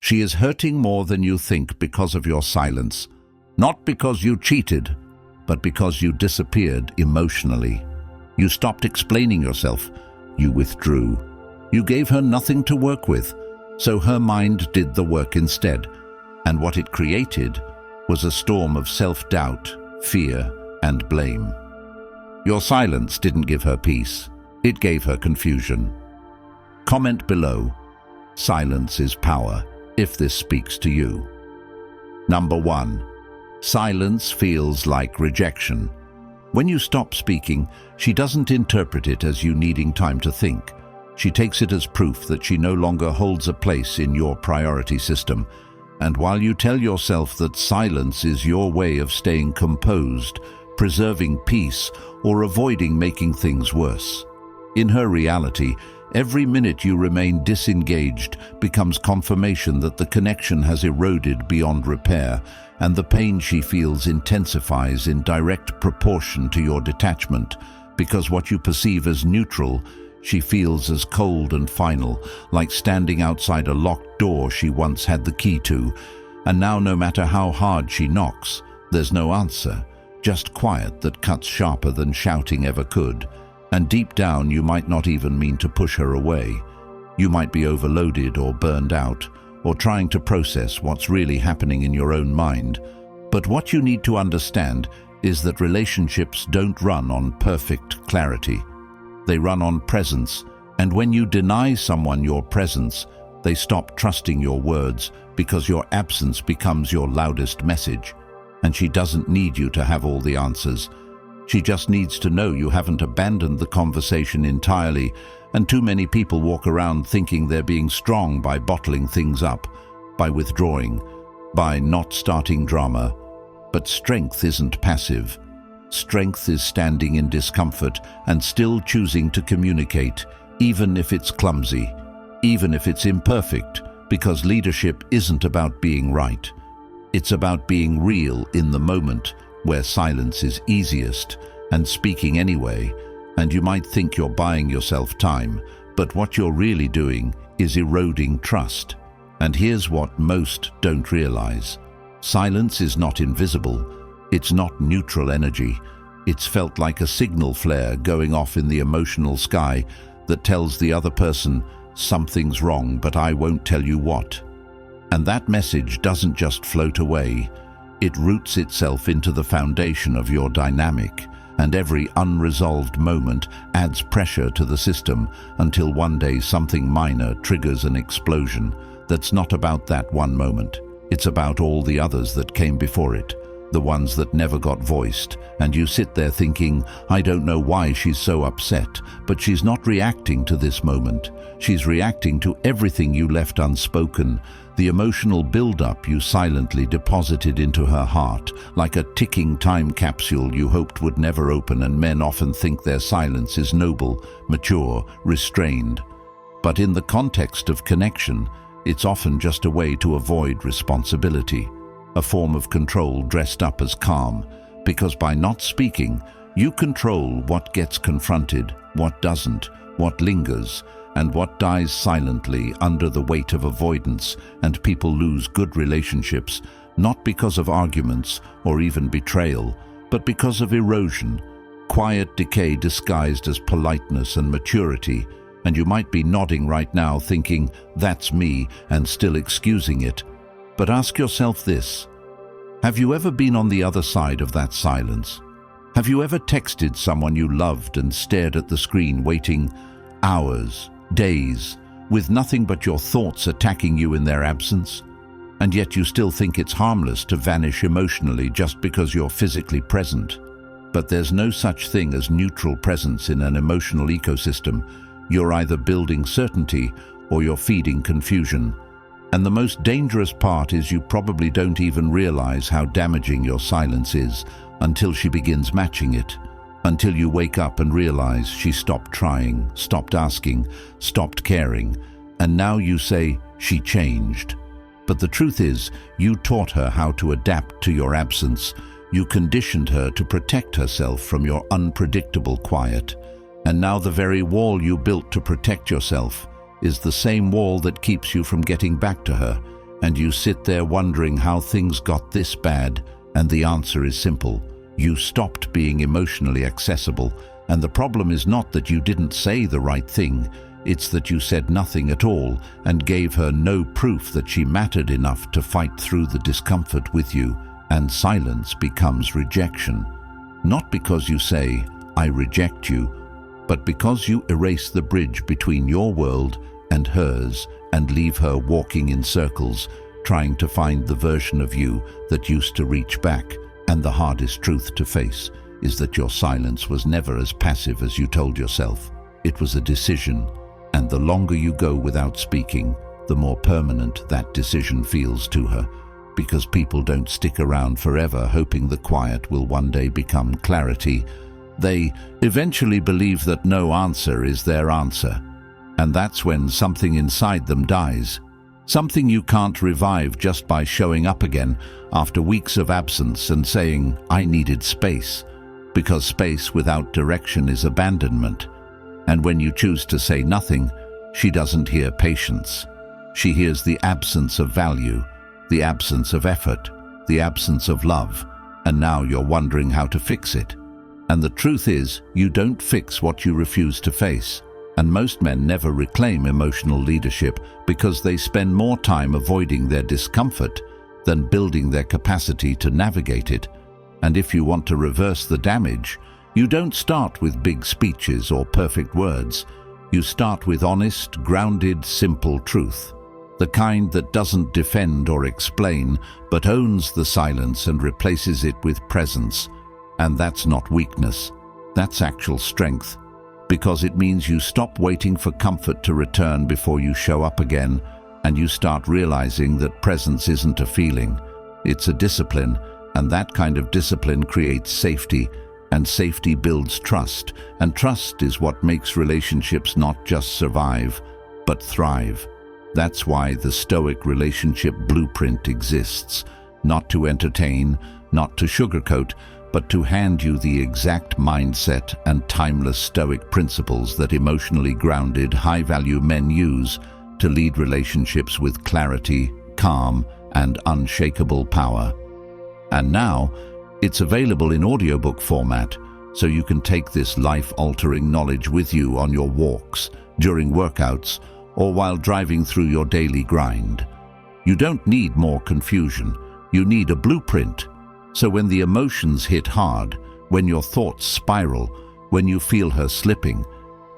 She is hurting more than you think because of your silence. Not because you cheated, but because you disappeared emotionally. You stopped explaining yourself. You withdrew. You gave her nothing to work with, so her mind did the work instead. And what it created was a storm of self-doubt, fear, and blame. Your silence didn't give her peace. It gave her confusion. Comment below. Silence is power, if this speaks to you. Number 1. Silence feels like rejection. When you stop speaking, she doesn't interpret it as you needing time to think. She takes it as proof that she no longer holds a place in your priority system. And while you tell yourself that silence is your way of staying composed, preserving peace, or avoiding making things worse, in her reality, every minute you remain disengaged becomes confirmation that the connection has eroded beyond repair, and the pain she feels intensifies in direct proportion to your detachment, because what you perceive as neutral, she feels as cold and final, like standing outside a locked door she once had the key to, and now no matter how hard she knocks, there's no answer, just quiet that cuts sharper than shouting ever could. And deep down, you might not even mean to push her away. You might be overloaded or burned out, or trying to process what's really happening in your own mind. But what you need to understand is that relationships don't run on perfect clarity. They run on presence, and when you deny someone your presence, they stop trusting your words because your absence becomes your loudest message. And she doesn't need you to have all the answers. She just needs to know you haven't abandoned the conversation entirely, and too many people walk around thinking they're being strong by bottling things up, by withdrawing, by not starting drama. But strength isn't passive. Strength is standing in discomfort and still choosing to communicate, even if it's clumsy, even if it's imperfect, because leadership isn't about being right. It's about being real in the moment, where silence is easiest, and speaking anyway. And you might think you're buying yourself time, but what you're really doing is eroding trust. And here's what most don't realize. Silence is not invisible. It's not neutral energy. It's felt like a signal flare going off in the emotional sky that tells the other person, something's wrong, but I won't tell you what. And that message doesn't just float away. It roots itself into the foundation of your dynamic, and every unresolved moment adds pressure to the system until one day something minor triggers an explosion that's not about that one moment. It's about all the others that came before it, the ones that never got voiced, and you sit there thinking, I don't know why she's so upset, but she's not reacting to this moment. She's reacting to everything you left unspoken, the emotional build-up you silently deposited into her heart, like a ticking time capsule you hoped would never open. And men often think their silence is noble, mature, restrained. But in the context of connection, it's often just a way to avoid responsibility, a form of control dressed up as calm, because by not speaking, you control what gets confronted, what doesn't, what lingers, and what dies silently under the weight of avoidance. And people lose good relationships, not because of arguments or even betrayal, but because of erosion, quiet decay disguised as politeness and maturity. And you might be nodding right now thinking, that's me, and still excusing it. But ask yourself this: have you ever been on the other side of that silence? Have you ever texted someone you loved and stared at the screen waiting hours, days, with nothing but your thoughts attacking you in their absence? And yet you still think it's harmless to vanish emotionally just because you're physically present. But there's no such thing as neutral presence in an emotional ecosystem. You're either building certainty or you're feeding confusion. And the most dangerous part is you probably don't even realize how damaging your silence is until she begins matching it. Until you wake up and realize she stopped trying, stopped asking, stopped caring, and now you say she changed. But the truth is, you taught her how to adapt to your absence. You conditioned her to protect herself from your unpredictable quiet. And now the very wall you built to protect yourself is the same wall that keeps you from getting back to her. And you sit there wondering how things got this bad, and the answer is simple. You stopped being emotionally accessible, and the problem is not that you didn't say the right thing, it's that you said nothing at all and gave her no proof that she mattered enough to fight through the discomfort with you, and silence becomes rejection. Not because you say, "I reject you," but because you erase the bridge between your world and hers and leave her walking in circles, trying to find the version of you that used to reach back. And the hardest truth to face is that your silence was never as passive as you told yourself. It was a decision, and the longer you go without speaking, the more permanent that decision feels to her, because people don't stick around forever hoping the quiet will one day become clarity. They eventually believe that no answer is their answer, and that's when something inside them dies. Something you can't revive just by showing up again after weeks of absence and saying, "I needed space," because space without direction is abandonment. And when you choose to say nothing, she doesn't hear patience. She hears the absence of value, the absence of effort, the absence of love, and now you're wondering how to fix it. And the truth is, you don't fix what you refuse to face. And most men never reclaim emotional leadership because they spend more time avoiding their discomfort than building their capacity to navigate it. And if you want to reverse the damage, you don't start with big speeches or perfect words. You start with honest, grounded, simple truth. The kind that doesn't defend or explain, but owns the silence and replaces it with presence. And that's not weakness. That's actual strength. Because it means you stop waiting for comfort to return before you show up again, and you start realizing that presence isn't a feeling, it's a discipline, and that kind of discipline creates safety, and safety builds trust, and trust is what makes relationships not just survive, but thrive. That's why the Stoic relationship blueprint exists, not to entertain, not to sugarcoat, but to hand you the exact mindset and timeless Stoic principles that emotionally grounded, high-value men use to lead relationships with clarity, calm, and unshakable power. And now, it's available in audiobook format, so you can take this life-altering knowledge with you on your walks, during workouts, or while driving through your daily grind. You don't need more confusion. You need a blueprint. So when the emotions hit hard, when your thoughts spiral, when you feel her slipping,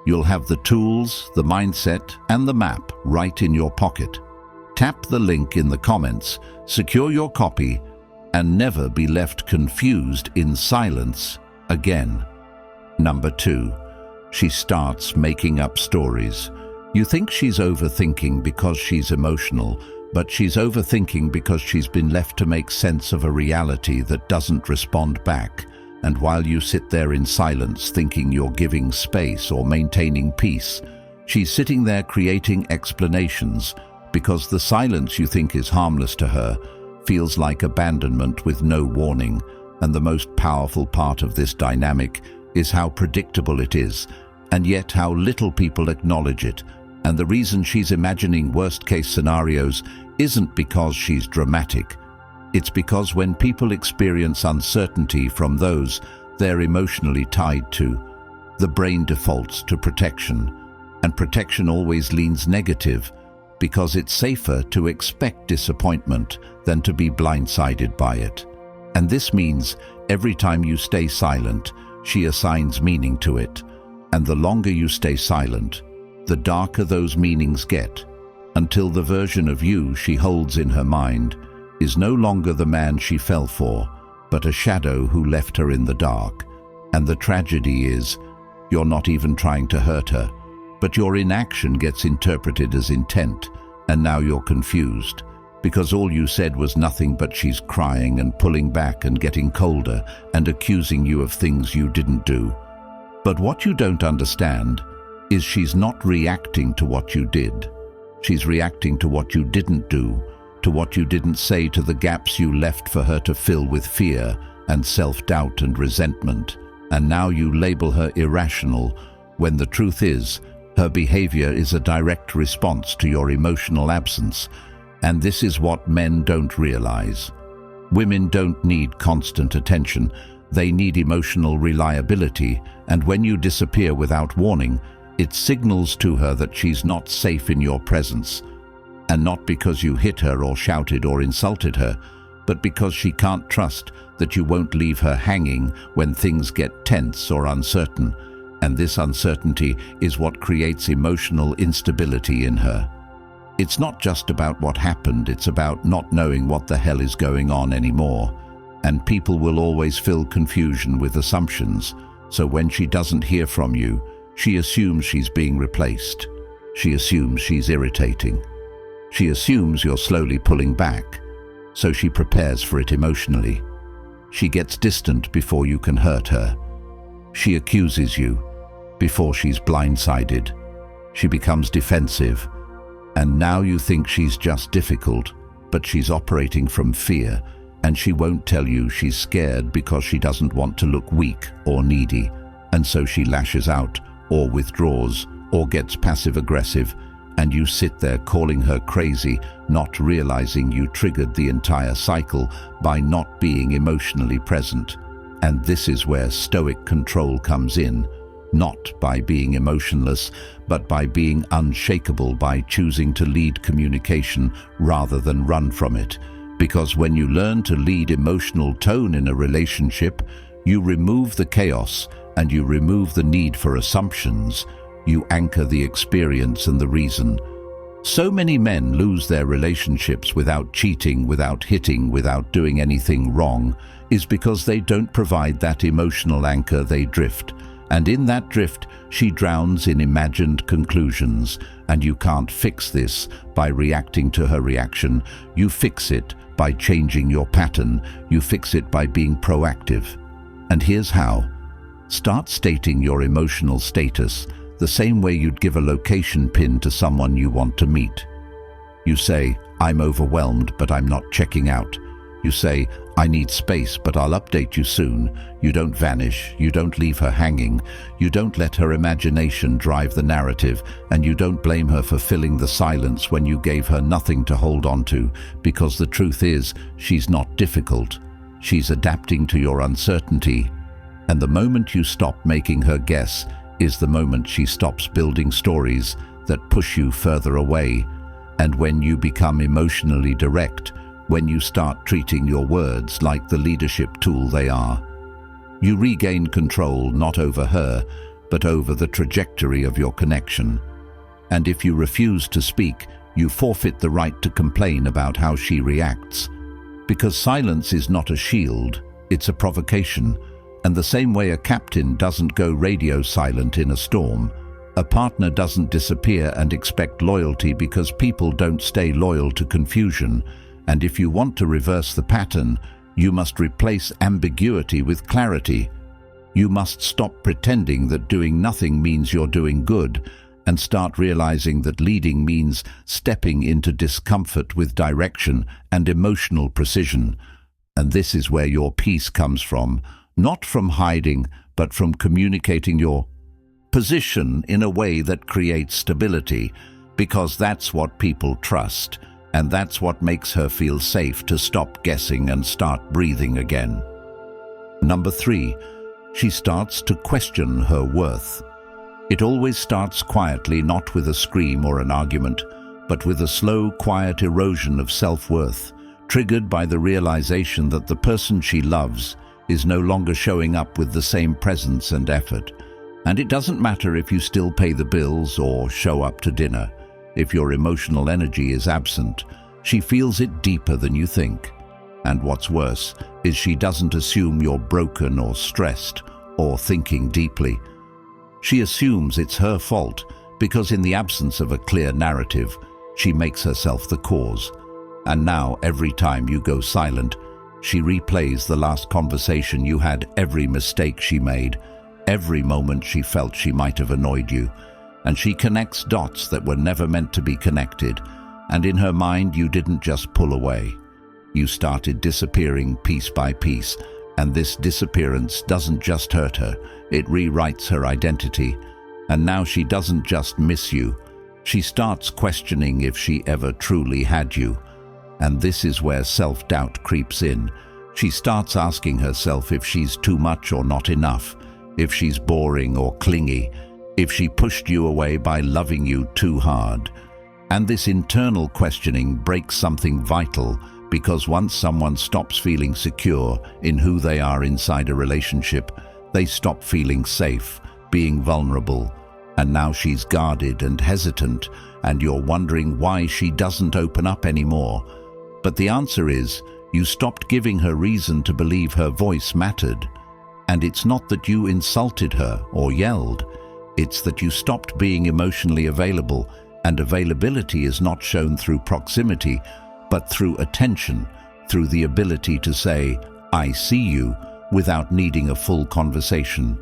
you'll have the tools, the mindset, and the map right in your pocket. Tap the link in the comments, secure your copy, and never be left confused in silence again. Number 2, she starts making up stories. You think she's overthinking because she's emotional, but she's overthinking because she's been left to make sense of a reality that doesn't respond back. And while you sit there in silence thinking you're giving space or maintaining peace, she's sitting there creating explanations, because the silence you think is harmless to her feels like abandonment with no warning. And the most powerful part of this dynamic is how predictable it is, and yet how little people acknowledge it. And the reason she's imagining worst-case scenarios isn't because she's dramatic. It's because when people experience uncertainty from those they're emotionally tied to, the brain defaults to protection. And protection always leans negative, because it's safer to expect disappointment than to be blindsided by it. And this means every time you stay silent, she assigns meaning to it. And the longer you stay silent, the darker those meanings get, until the version of you she holds in her mind is no longer the man she fell for, but a shadow who left her in the dark. And the tragedy is, you're not even trying to hurt her, but your inaction gets interpreted as intent, and now you're confused, because all you said was nothing but she's crying and pulling back and getting colder and accusing you of things you didn't do. But what you don't understand is she's not reacting to what you did. She's reacting to what you didn't do, to what you didn't say, to the gaps you left for her to fill with fear and self-doubt and resentment. And now you label her irrational, when the truth is, her behavior is a direct response to your emotional absence. And this is what men don't realize. Women don't need constant attention. They need emotional reliability, and when you disappear without warning, it signals to her that she's not safe in your presence. And not because you hit her or shouted or insulted her, but because she can't trust that you won't leave her hanging when things get tense or uncertain. And this uncertainty is what creates emotional instability in her. It's not just about what happened, it's about not knowing what the hell is going on anymore. And people will always fill confusion with assumptions, so when she doesn't hear from you, she assumes she's being replaced. She assumes she's irritating. She assumes you're slowly pulling back, so she prepares for it emotionally. She gets distant before you can hurt her. She accuses you before she's blindsided. She becomes defensive, and now you think she's just difficult, but she's operating from fear, and she won't tell you she's scared because she doesn't want to look weak or needy, and so she lashes out or withdraws or gets passive-aggressive, and you sit there calling her crazy, not realizing you triggered the entire cycle by not being emotionally present. And this is where Stoic control comes in, not by being emotionless, but by being unshakable, by choosing to lead communication rather than run from it. Because when you learn to lead emotional tone in a relationship, you remove the chaos and you remove the need for assumptions. You anchor the experience and the reason. So many men lose their relationships without cheating, without hitting, without doing anything wrong, is because they don't provide that emotional anchor. They drift. And in that drift, she drowns in imagined conclusions. And you can't fix this by reacting to her reaction. You fix it by changing your pattern. You fix it by being proactive. And here's how. Start stating your emotional status the same way you'd give a location pin to someone you want to meet. You say, I'm overwhelmed, but I'm not checking out. You say, I need space, but I'll update you soon. You don't vanish. You don't leave her hanging. You don't let her imagination drive the narrative, and you don't blame her for filling the silence when you gave her nothing to hold on to, because the truth is, she's not difficult. She's adapting to your uncertainty. And the moment you stop making her guess is the moment she stops building stories that push you further away. And when you become emotionally direct, when you start treating your words like the leadership tool they are, you regain control not over her, but over the trajectory of your connection. And if you refuse to speak, you forfeit the right to complain about how she reacts. Because silence is not a shield, it's a provocation. And the same way a captain doesn't go radio silent in a storm, a partner doesn't disappear and expect loyalty, because people don't stay loyal to confusion. And if you want to reverse the pattern, you must replace ambiguity with clarity. You must stop pretending that doing nothing means you're doing good, and start realizing that leading means stepping into discomfort with direction and emotional precision. And this is where your peace comes from. Not from hiding, but from communicating your position in a way that creates stability, because that's what people trust, and that's what makes her feel safe to stop guessing and start breathing again. Number 3, she starts to question her worth. It always starts quietly, not with a scream or an argument, but with a slow, quiet erosion of self-worth, triggered by the realization that the person she loves is no longer showing up with the same presence and effort. And it doesn't matter if you still pay the bills or show up to dinner. If your emotional energy is absent, she feels it deeper than you think. And what's worse is she doesn't assume you're broken or stressed or thinking deeply. She assumes it's her fault because in the absence of a clear narrative, she makes herself the cause. And now every time you go silent, she replays the last conversation you had, every mistake she made, every moment she felt she might have annoyed you. And she connects dots that were never meant to be connected. And in her mind, you didn't just pull away. You started disappearing piece by piece. And this disappearance doesn't just hurt her, it rewrites her identity. And now she doesn't just miss you. She starts questioning if she ever truly had you. And this is where self-doubt creeps in. She starts asking herself if she's too much or not enough, if she's boring or clingy, if she pushed you away by loving you too hard. And this internal questioning breaks something vital, because once someone stops feeling secure in who they are inside a relationship, they stop feeling safe, being vulnerable. And now she's guarded and hesitant, and you're wondering why she doesn't open up anymore. But the answer is, you stopped giving her reason to believe her voice mattered. And it's not that you insulted her or yelled. It's that you stopped being emotionally available, and availability is not shown through proximity, but through attention, through the ability to say, "I see you," without needing a full conversation.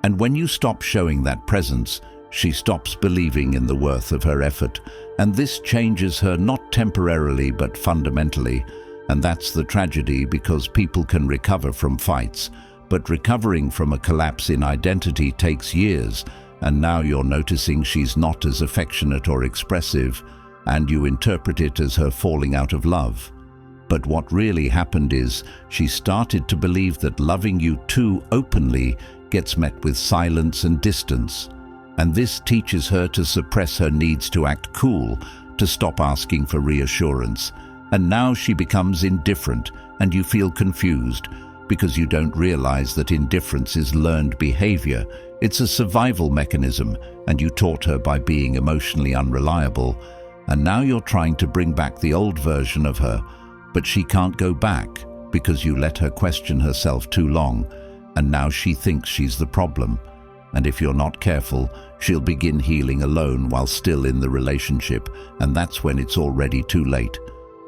And when you stop showing that presence, she stops believing in the worth of her effort. And this changes her not temporarily but fundamentally. And that's the tragedy, because people can recover from fights, but recovering from a collapse in identity takes years. And now you're noticing she's not as affectionate or expressive, and you interpret it as her falling out of love. But what really happened is she started to believe that loving you too openly gets met with silence and distance. And this teaches her to suppress her needs, to act cool, to stop asking for reassurance. And now she becomes indifferent, and you feel confused, because you don't realize that indifference is learned behavior. It's a survival mechanism, and you taught her by being emotionally unreliable. And now you're trying to bring back the old version of her, but she can't go back because you let her question herself too long, and now she thinks she's the problem. And if you're not careful, she'll begin healing alone while still in the relationship, and that's when it's already too late.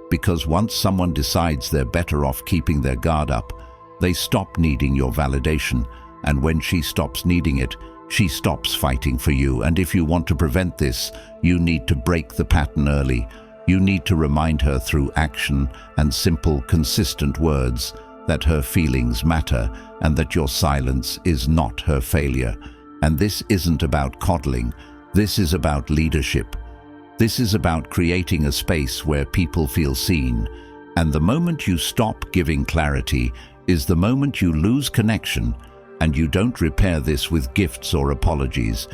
Because once someone decides they're better off keeping their guard up, they stop needing your validation, and when she stops needing it, she stops fighting for you. And if you want to prevent this, you need to break the pattern early. You need to remind her through action and simple, consistent words that her feelings matter and that your silence is not her failure. And this isn't about coddling. This is about leadership. This is about creating a space where people feel seen. And the moment you stop giving clarity is the moment you lose connection. And you don't repair this with gifts or apologies.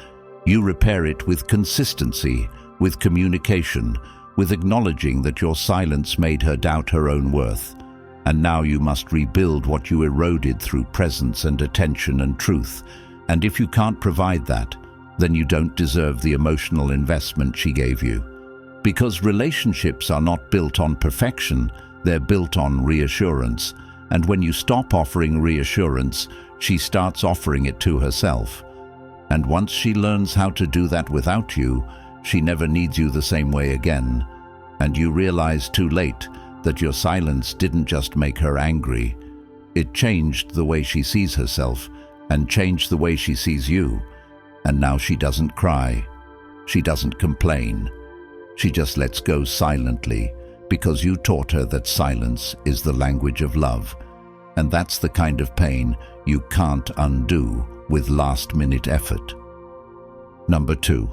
You repair it with consistency, with communication, with acknowledging that your silence made her doubt her own worth. And now you must rebuild what you eroded through presence and attention and truth. And if you can't provide that, then you don't deserve the emotional investment she gave you. Because relationships are not built on perfection, they're built on reassurance. And when you stop offering reassurance, she starts offering it to herself. And once she learns how to do that without you, she never needs you the same way again. And you realize too late that your silence didn't just make her angry. It changed the way she sees herself and changed the way she sees you. And now she doesn't cry. She doesn't complain. She just lets go silently, because you taught her that silence is the language of love. And that's the kind of pain you can't undo with last-minute effort. Number 2,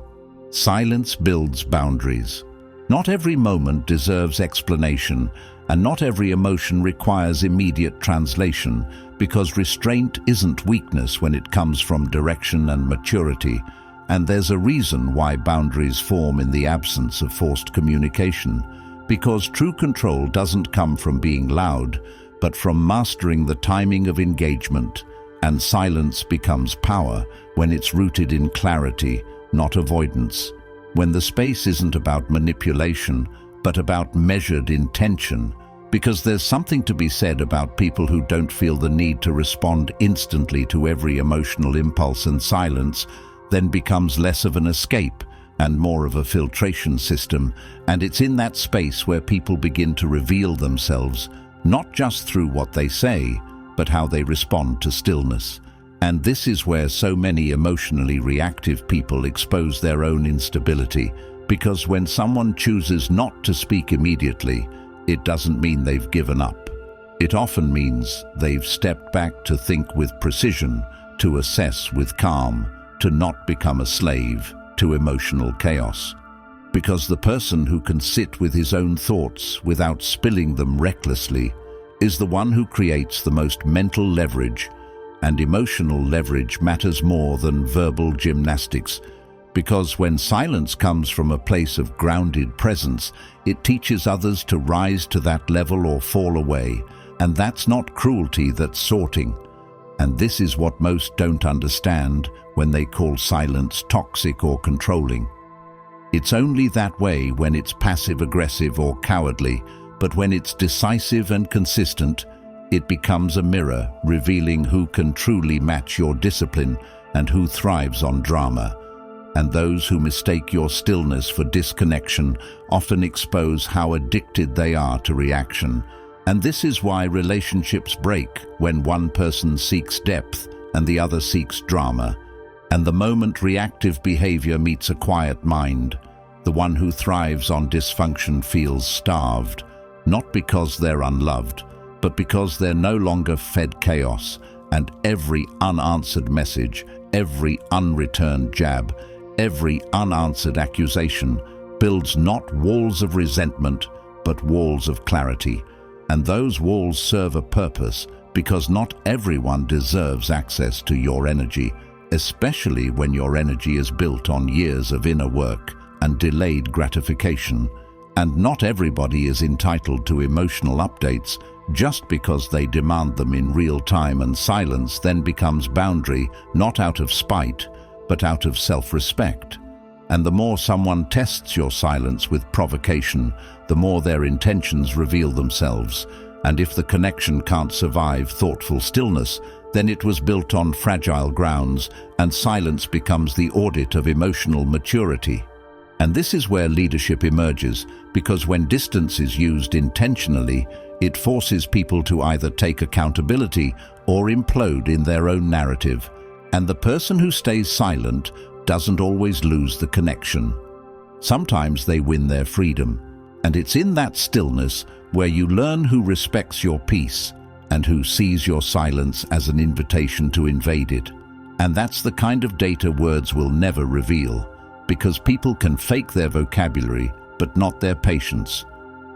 silence builds boundaries. Not every moment deserves explanation, and not every emotion requires immediate translation, because restraint isn't weakness when it comes from direction and maturity. And there's a reason why boundaries form in the absence of forced communication, because true control doesn't come from being loud, but from mastering the timing of engagement. And silence becomes power when it's rooted in clarity, not avoidance. When the space isn't about manipulation, but about measured intention. Because there's something to be said about people who don't feel the need to respond instantly to every emotional impulse, and silence then becomes less of an escape and more of a filtration system. And it's in that space where people begin to reveal themselves, not just through what they say, but how they respond to stillness. And this is where so many emotionally reactive people expose their own instability, because when someone chooses not to speak immediately, it doesn't mean they've given up. It often means they've stepped back to think with precision, to assess with calm, to not become a slave to emotional chaos. Because the person who can sit with his own thoughts without spilling them recklessly is the one who creates the most mental leverage, and emotional leverage matters more than verbal gymnastics, because when silence comes from a place of grounded presence, it teaches others to rise to that level or fall away, and that's not cruelty, that's sorting. And this is what most don't understand when they call silence toxic or controlling. It's only that way when it's passive-aggressive or cowardly, but when it's decisive and consistent, it becomes a mirror revealing who can truly match your discipline and who thrives on drama. And those who mistake your stillness for disconnection often expose how addicted they are to reaction. And this is why relationships break when one person seeks depth and the other seeks drama. And the moment reactive behavior meets a quiet mind, the one who thrives on dysfunction feels starved, not because they're unloved, but because they're no longer fed chaos, and every unanswered message, every unreturned jab, every unanswered accusation builds not walls of resentment, but walls of clarity. And those walls serve a purpose because not everyone deserves access to your energy, especially when your energy is built on years of inner work and delayed gratification. And not everybody is entitled to emotional updates just because they demand them in real time, and silence then becomes boundary, not out of spite, but out of self-respect. And the more someone tests your silence with provocation, the more their intentions reveal themselves. And if the connection can't survive thoughtful stillness, then it was built on fragile grounds, and silence becomes the audit of emotional maturity. And this is where leadership emerges, because when distance is used intentionally, it forces people to either take accountability or implode in their own narrative. And the person who stays silent doesn't always lose the connection. Sometimes they win their freedom. And it's in that stillness where you learn who respects your peace and who sees your silence as an invitation to invade it. And that's the kind of data words will never reveal, because people can fake their vocabulary, but not their patience.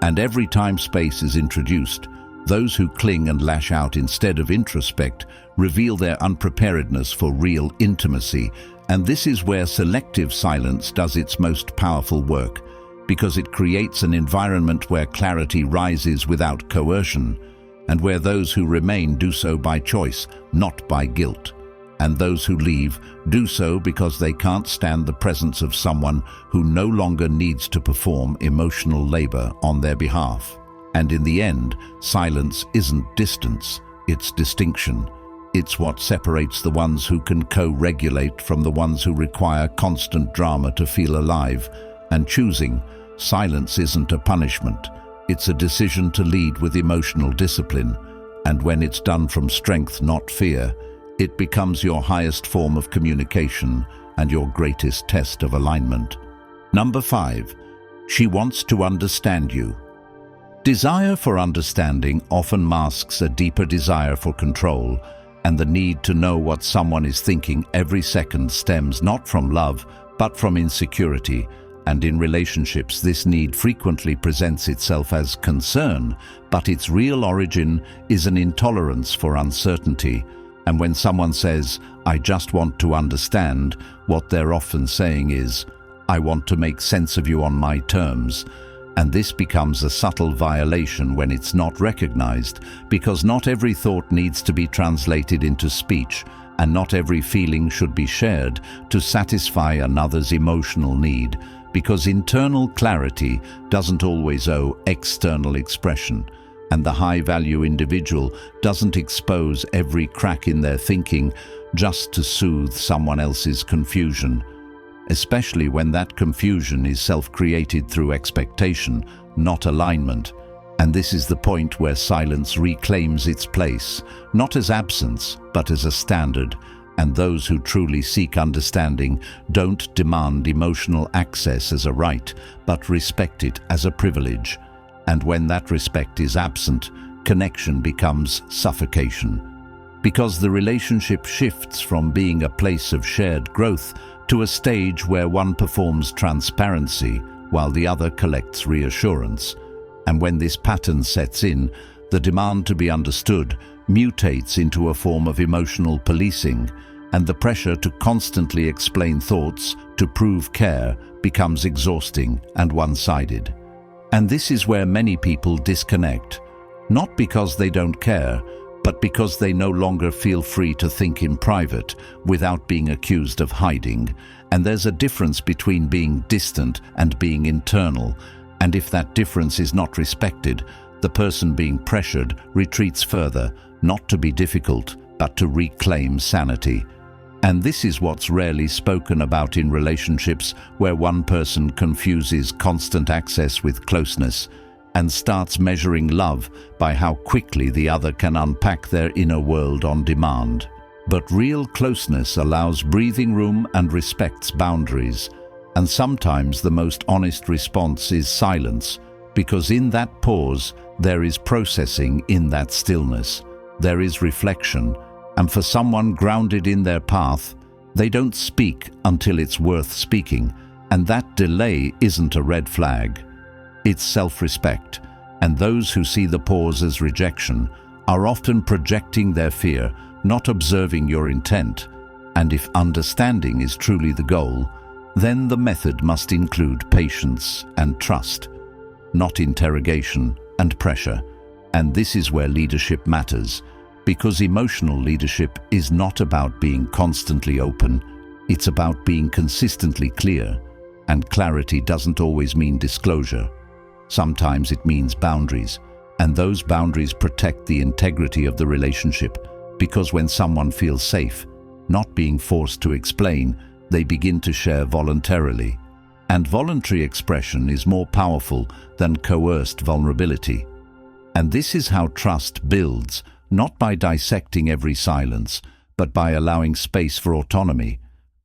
And every time space is introduced, those who cling and lash out instead of introspect reveal their unpreparedness for real intimacy. And this is where selective silence does its most powerful work, because it creates an environment where clarity rises without coercion, and where those who remain do so by choice, not by guilt. And those who leave do so because they can't stand the presence of someone who no longer needs to perform emotional labor on their behalf. And in the end, silence isn't distance, it's distinction. It's what separates the ones who can co-regulate from the ones who require constant drama to feel alive. And choosing silence isn't a punishment, it's a decision to lead with emotional discipline. And when it's done from strength, not fear, it becomes your highest form of communication and your greatest test of alignment. Number 5, she wants to understand you. Desire for understanding often masks a deeper desire for control, and the need to know what someone is thinking every second stems not from love, but from insecurity. And in relationships, this need frequently presents itself as concern, but its real origin is an intolerance for uncertainty. And when someone says, "I just want to understand," what they're often saying is, "I want to make sense of you on my terms." And this becomes a subtle violation when it's not recognized, because not every thought needs to be translated into speech, and not every feeling should be shared to satisfy another's emotional need, because internal clarity doesn't always owe external expression. And the high-value individual doesn't expose every crack in their thinking just to soothe someone else's confusion, especially when that confusion is self-created through expectation, not alignment. And this is the point where silence reclaims its place, not as absence, but as a standard. And those who truly seek understanding don't demand emotional access as a right, but respect it as a privilege. And when that respect is absent, connection becomes suffocation. Because the relationship shifts from being a place of shared growth to a stage where one performs transparency while the other collects reassurance. And when this pattern sets in, the demand to be understood mutates into a form of emotional policing, and the pressure to constantly explain thoughts, to prove care, becomes exhausting and one-sided. And this is where many people disconnect, not because they don't care, but because they no longer feel free to think in private without being accused of hiding. And there's a difference between being distant and being internal, and if that difference is not respected, the person being pressured retreats further, not to be difficult, but to reclaim sanity. And this is what's rarely spoken about in relationships, where one person confuses constant access with closeness and starts measuring love by how quickly the other can unpack their inner world on demand. But real closeness allows breathing room and respects boundaries. And sometimes the most honest response is silence, because in that pause, there is processing. In that stillness, there is reflection. And for someone grounded in their path, they don't speak until it's worth speaking. And that delay isn't a red flag. It's self-respect. And those who see the pause as rejection are often projecting their fear, not observing your intent. And if understanding is truly the goal, then the method must include patience and trust, not interrogation and pressure. And this is where leadership matters, because emotional leadership is not about being constantly open, it's about being consistently clear. And clarity doesn't always mean disclosure. Sometimes it means boundaries, and those boundaries protect the integrity of the relationship, because when someone feels safe, not being forced to explain, they begin to share voluntarily. And voluntary expression is more powerful than coerced vulnerability. And this is how trust builds, not by dissecting every silence, but by allowing space for autonomy.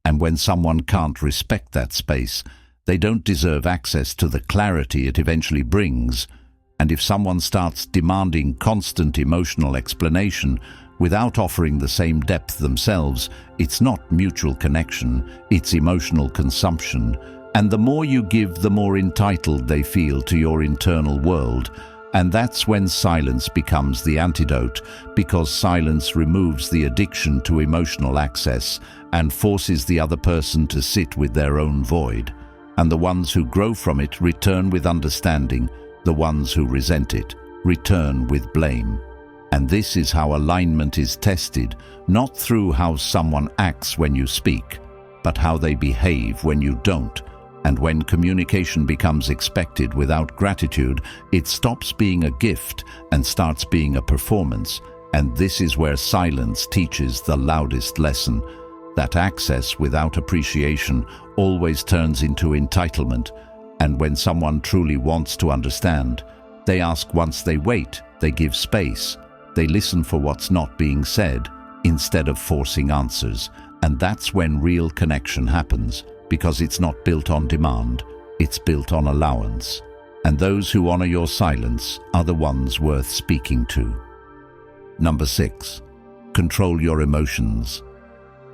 And when someone can't respect that space, they don't deserve access to the clarity it eventually brings. And if someone starts demanding constant emotional explanation without offering the same depth themselves, it's not mutual connection, it's emotional consumption. And the more you give, the more entitled they feel to your internal world. And that's when silence becomes the antidote, because silence removes the addiction to emotional access and forces the other person to sit with their own void. And the ones who grow from it return with understanding, the ones who resent it return with blame. And this is how alignment is tested, not through how someone acts when you speak, but how they behave when you don't. And when communication becomes expected without gratitude, it stops being a gift and starts being a performance. And this is where silence teaches the loudest lesson, that access without appreciation always turns into entitlement. And when someone truly wants to understand, they ask once, they wait, they give space, they listen for what's not being said, instead of forcing answers. And that's when real connection happens, because it's not built on demand, it's built on allowance. And those who honor your silence are the ones worth speaking to. Number 6, control your emotions.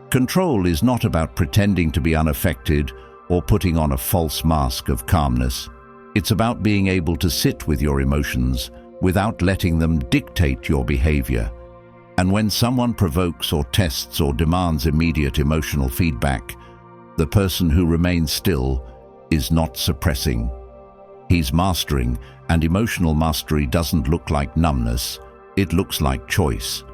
Control is not about pretending to be unaffected or putting on a false mask of calmness. It's about being able to sit with your emotions without letting them dictate your behavior. And when someone provokes or tests or demands immediate emotional feedback, the person who remains still is not suppressing. He's mastering, and emotional mastery doesn't look like numbness, it looks like choice.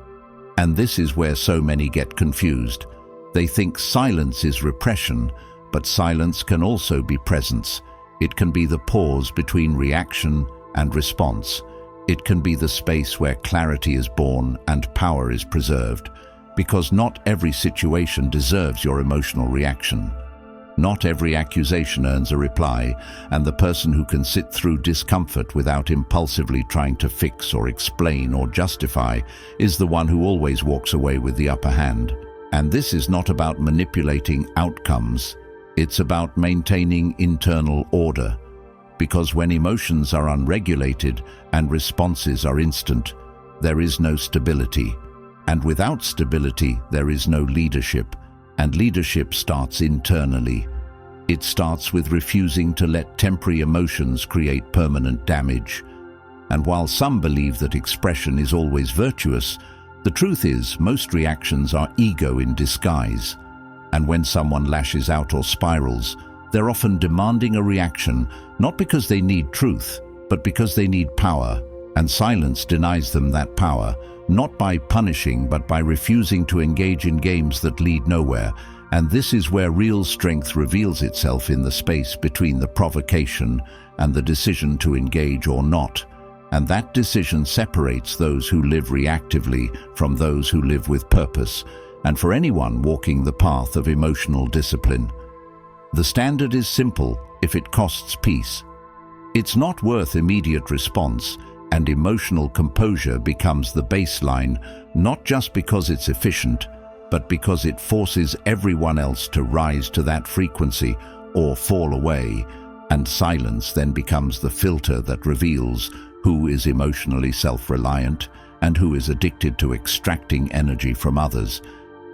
And this is where so many get confused. They think silence is repression, but silence can also be presence. It can be the pause between reaction and response. It can be the space where clarity is born and power is preserved, because not every situation deserves your emotional reaction. Not every accusation earns a reply, and the person who can sit through discomfort without impulsively trying to fix or explain or justify is the one who always walks away with the upper hand. And this is not about manipulating outcomes, it's about maintaining internal order. Because when emotions are unregulated and responses are instant, there is no stability. And without stability, there is no leadership. And leadership starts internally. It starts with refusing to let temporary emotions create permanent damage. And while some believe that expression is always virtuous, the truth is most reactions are ego in disguise. And when someone lashes out or spirals, they're often demanding a reaction, not because they need truth, but because they need power. And silence denies them that power, not by punishing, but by refusing to engage in games that lead nowhere. And this is where real strength reveals itself, in the space between the provocation and the decision to engage or not. And that decision separates those who live reactively from those who live with purpose, and for anyone walking the path of emotional discipline. The standard is simple if it costs peace. It's not worth immediate response, and emotional composure becomes the baseline, not just because it's efficient, but because it forces everyone else to rise to that frequency or fall away, and silence then becomes the filter that reveals who is emotionally self-reliant and who is addicted to extracting energy from others.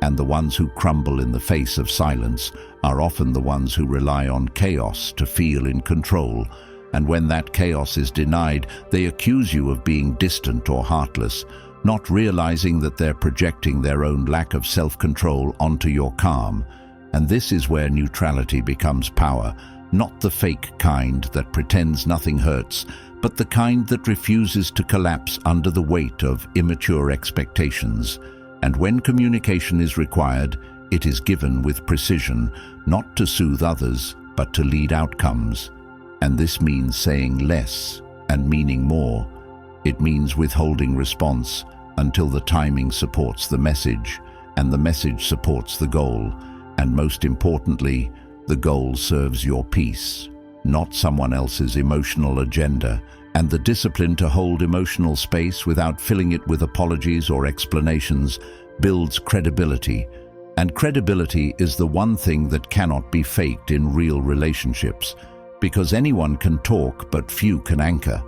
And the ones who crumble in the face of silence are often the ones who rely on chaos to feel in control. And when that chaos is denied, they accuse you of being distant or heartless, not realizing that they're projecting their own lack of self-control onto your calm. And this is where neutrality becomes power, not the fake kind that pretends nothing hurts, but the kind that refuses to collapse under the weight of immature expectations. And when communication is required, it is given with precision, not to soothe others, but to lead outcomes. And this means saying less and meaning more. It means withholding response until the timing supports the message, and the message supports the goal. And most importantly, the goal serves your peace, not someone else's emotional agenda. And the discipline to hold emotional space without filling it with apologies or explanations builds credibility. And credibility is the one thing that cannot be faked in real relationships, because anyone can talk but few can anchor.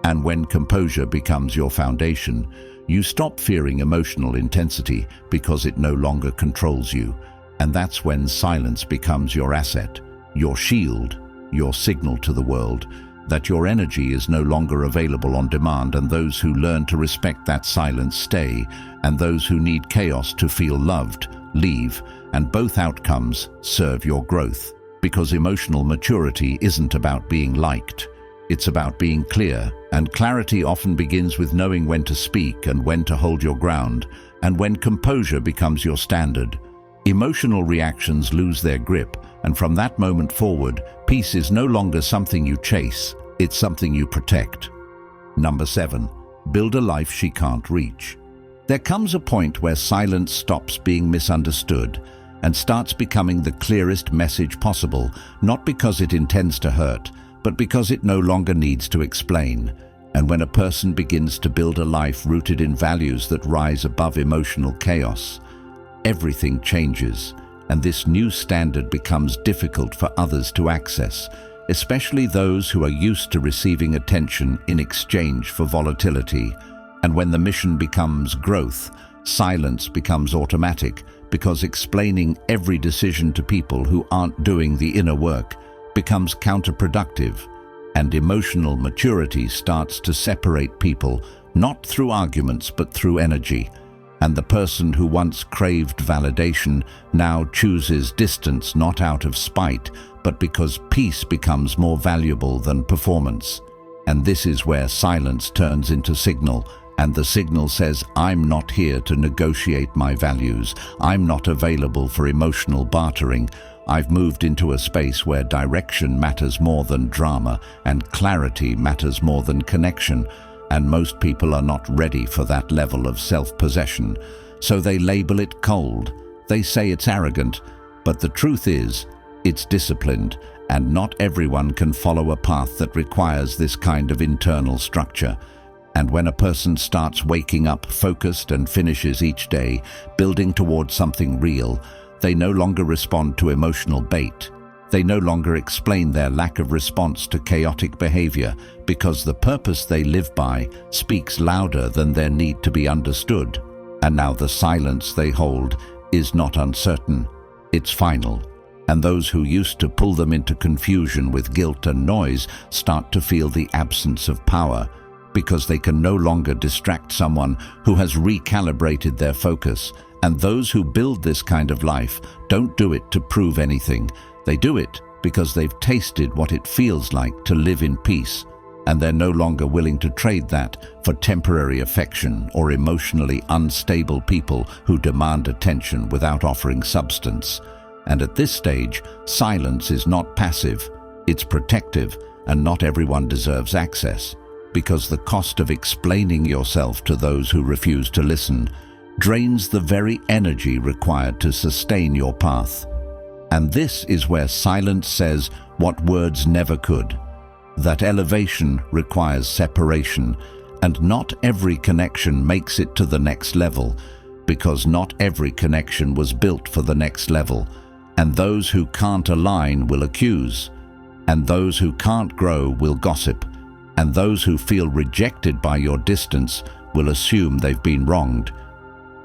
And when composure becomes your foundation, you stop fearing emotional intensity because it no longer controls you. And that's when silence becomes your asset, your shield, your signal to the world that your energy is no longer available on demand. And those who learn to respect that silence stay, and those who need chaos to feel loved leave. And both outcomes serve your growth, because emotional maturity isn't about being liked. It's about being clear, and clarity often begins with knowing when to speak and when to hold your ground. And when composure becomes your standard, emotional reactions lose their grip, and from that moment forward, peace is no longer something you chase, it's something you protect. Number 7, build a life she can't reach. There comes a point where silence stops being misunderstood and starts becoming the clearest message possible, not because it intends to hurt, but because it no longer needs to explain. And when a person begins to build a life rooted in values that rise above emotional chaos, everything changes, and this new standard becomes difficult for others to access, especially those who are used to receiving attention in exchange for volatility. And when the mission becomes growth, silence becomes automatic, because explaining every decision to people who aren't doing the inner work becomes counterproductive, and emotional maturity starts to separate people, not through arguments but through energy. And the person who once craved validation now chooses distance, not out of spite, but because peace becomes more valuable than performance. And this is where silence turns into signal, and the signal says, I'm not here to negotiate my values. I'm not available for emotional bartering. I've moved into a space where direction matters more than drama, and clarity matters more than connection. And most people are not ready for that level of self-possession, so they label it cold. They say it's arrogant, but the truth is, it's disciplined, and not everyone can follow a path that requires this kind of internal structure. And when a person starts waking up focused and finishes each day building towards something real, they no longer respond to emotional bait. They no longer explain their lack of response to chaotic behavior, because the purpose they live by speaks louder than their need to be understood. And now the silence they hold is not uncertain, it's final. And those who used to pull them into confusion with guilt and noise start to feel the absence of power, because they can no longer distract someone who has recalibrated their focus. And those who build this kind of life don't do it to prove anything. They do it because they've tasted what it feels like to live in peace, and they're no longer willing to trade that for temporary affection or emotionally unstable people who demand attention without offering substance. And at this stage, silence is not passive, it's protective, and not everyone deserves access, because the cost of explaining yourself to those who refuse to listen drains the very energy required to sustain your path. And this is where silence says what words never could, that elevation requires separation, and not every connection makes it to the next level, because not every connection was built for the next level. And those who can't align will accuse, and those who can't grow will gossip, and those who feel rejected by your distance will assume they've been wronged.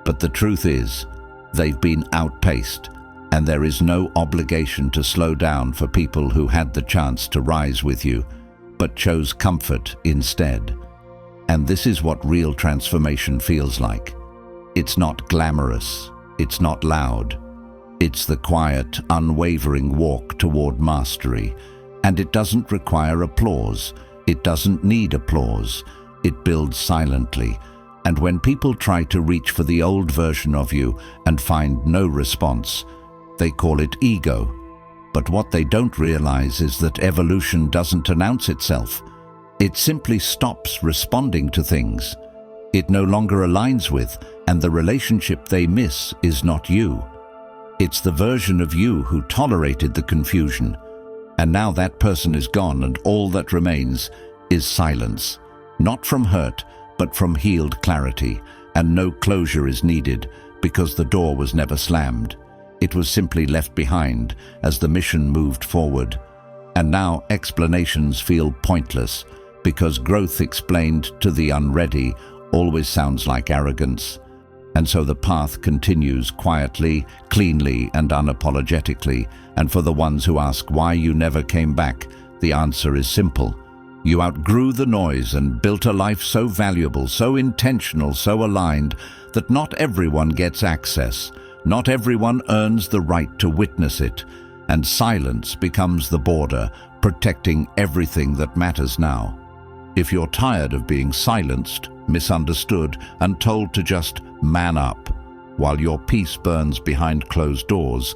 But the truth is, they've been outpaced, and there is no obligation to slow down for people who had the chance to rise with you, but chose comfort instead. And this is what real transformation feels like. It's not glamorous, it's not loud. It's the quiet, unwavering walk toward mastery, and it doesn't require applause. It doesn't need applause. It builds silently, and when people try to reach for the old version of you and find no response, they call it ego. But what they don't realize is that evolution doesn't announce itself. It simply stops responding to things. It no longer aligns with, and the relationship they miss is not you. It's the version of you who tolerated the confusion. And now that person is gone, and all that remains is silence. Not from hurt, but from healed clarity. And no closure is needed, because the door was never slammed. It was simply left behind as the mission moved forward. And now explanations feel pointless, because growth explained to the unready always sounds like arrogance. And so the path continues quietly, cleanly, and unapologetically. And for the ones who ask why you never came back, the answer is simple. You outgrew the noise and built a life so valuable, so intentional, so aligned, that not everyone gets access. Not everyone earns the right to witness it. And silence becomes the border, protecting everything that matters now. If you're tired of being silenced, misunderstood, and told to just man up while your peace burns behind closed doors,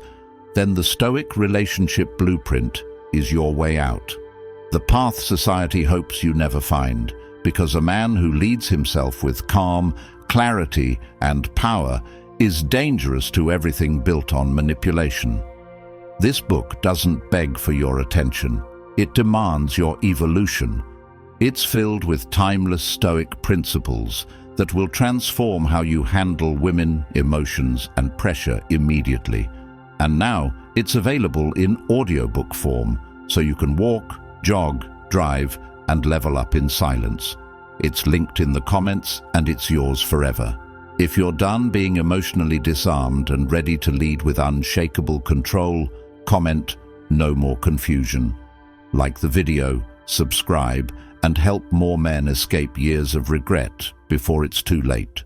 then the Stoic relationship blueprint is your way out. The path society hopes you never find, because a man who leads himself with calm, clarity, and power is dangerous to everything built on manipulation. This book doesn't beg for your attention. It demands your evolution. It's filled with timeless Stoic principles that will transform how you handle women, emotions, and pressure immediately. And now it's available in audiobook form, so you can walk, jog, drive, and level up in silence. It's linked in the comments, and it's yours forever. If you're done being emotionally disarmed and ready to lead with unshakable control, comment, "No more confusion." Like the video, subscribe, and help more men escape years of regret before it's too late.